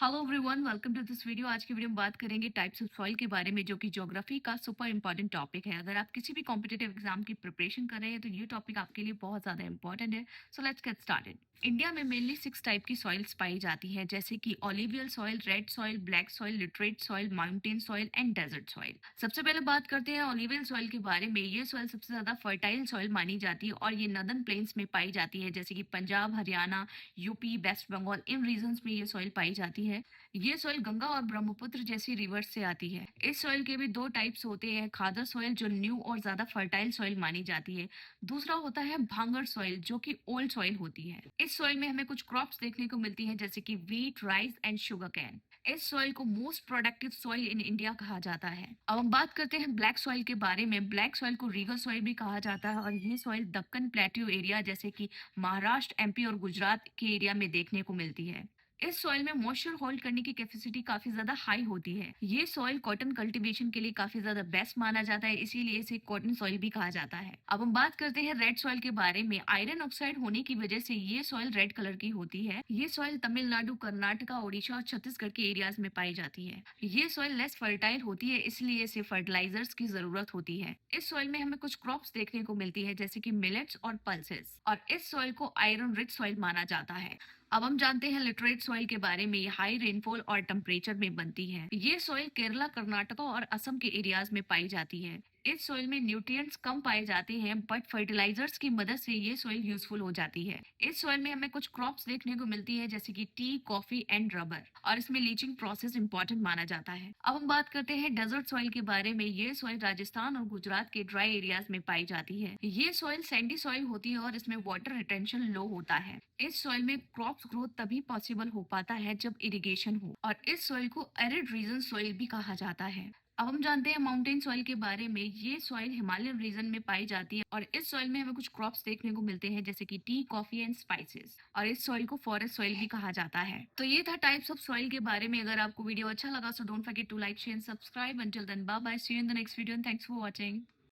Hello everyone, welcome to this video. आज की video में बात करेंगे टाइप्स ऑफ सॉइल के बारे में, जो कि ज्योग्राफी का सुपर इंपॉर्टेंट टॉपिक है। अगर आप किसी भी कॉम्पिटिटिव एग्जाम की प्रिपरेशन कर रहे हैं तो ये टॉपिक आपके लिए बहुत ज्यादा इंपॉर्टेंट है। So let's get started. India में मेनली 6 टाइप की सॉइल्स पाई जाती हैं, जैसे कि alluvial soil, red soil, black soil, laterite soil, mountain soil and desert soil. सबसे पहले बात करते हैं ऑलिवियल सॉइल के बारे में। ये सॉइल सबसे ज्यादा फर्टाइल सॉइल मानी जाती है और ये नदर्न प्लेन्स में पाई जाती है, जैसे कि पंजाब, हरियाणा, यूपी, वेस्ट बंगाल, इन रीजन्स में ये सॉइल पाई जाती है। ये सॉइल गंगा और ब्रह्मपुत्र जैसी रिवर्स से आती है। इस सॉइल के भी 2 टाइप्स होते हैं, खादर सॉइल जो न्यू और ज्यादा फर्टाइल सॉइल मानी जाती है। दूसरा होता है भांगर सॉइल जो कि ओल्ड सॉइल होती है। इस सॉइल में हमें कुछ क्रॉप्स देखने को मिलती हैं, जैसे कि wheat, rice and sugar cane. इस सॉइल को most productive soil in India कहा जाता है। अब हम बात करते हैं ब्लैक सॉइल के बारे में। ब्लैक सॉइल को रीगर सॉइल भी कहा जाता है और ये सॉइल दक्कन प्लेट्यू एरिया जैसे कि महाराष्ट्र, एमपी और गुजरात के एरिया में देखने को मिलती है। इस सॉइल में मॉइस्चर होल्ड करने की कैपेसिटी काफी ज्यादा हाई होती है। ये सॉइल कॉटन कल्टीवेशन के लिए काफी ज्यादा बेस्ट माना जाता है, इसीलिए इसे कॉटन सॉइल भी कहा जाता है। अब हम बात करते हैं रेड सॉइल के बारे में। आयरन ऑक्साइड होने की वजह से ये सॉइल रेड कलर की होती है। ये सॉइल तमिलनाडु, कर्नाटका, ओडिशा और छत्तीसगढ़ के एरियाज में पाई जाती है। ये सॉइल लेस फर्टाइल होती है, इसलिए इसे फर्टिलाइजर्स की जरूरत होती है। इस सॉइल में हमें कुछ क्रॉप्स देखने को मिलती है, जैसे कि मिलेट्स और पल्सेस, और इस सॉइल को आयरन रिच सॉइल माना जाता है। अब हम जानते हैं लिटरेट सॉइल के बारे में। ये हाई रेनफॉल और टेम्परेचर में बनती है। ये सॉइल केरला, कर्नाटका और असम के एरियाज में पाई जाती है। इस सॉइल में न्यूट्रिएंट्स कम पाए जाते हैं, बट फर्टिलाइजर्स की मदद से ये सॉइल यूजफुल हो जाती है। इस सॉइल में हमें कुछ क्रॉप्स देखने को मिलती है, जैसे कि टी, कॉफी एंड रबर, और इसमें लीचिंग प्रोसेस इंपॉर्टेंट माना जाता है। अब हम बात करते हैं डेजर्ट सॉइल के बारे में। ये सॉइल राजस्थान और गुजरात के ड्राई एरियाज में पाई जाती है। ये सॉइल सैंडी सॉइल होती है और इसमें वाटर रिटेंशन लो होता है। इस सॉइल में क्रॉप्स ग्रोथ तभी पॉसिबल हो पाता है जब इरिगेशन हो, और इस सॉइल को एरिड रीजन सॉइल भी कहा जाता है। अब हम जानते हैं माउंटेन सॉइल के बारे में। ये सॉइल हिमालयन रीजन में पाई जाती है और इस सॉइल में हमें कुछ क्रॉप्स देखने को मिलते हैं, जैसे कि टी, कॉफी एंड स्पाइसेस, और इस सॉइल को फॉरेस्ट सॉइल भी कहा जाता है। तो ये था टाइप्स ऑफ सॉइल के बारे में। अगर आपको वीडियो अच्छा लगा so don't forget to like, share and subscribe. Until then bye bye, see you in the next video and thanks for watching.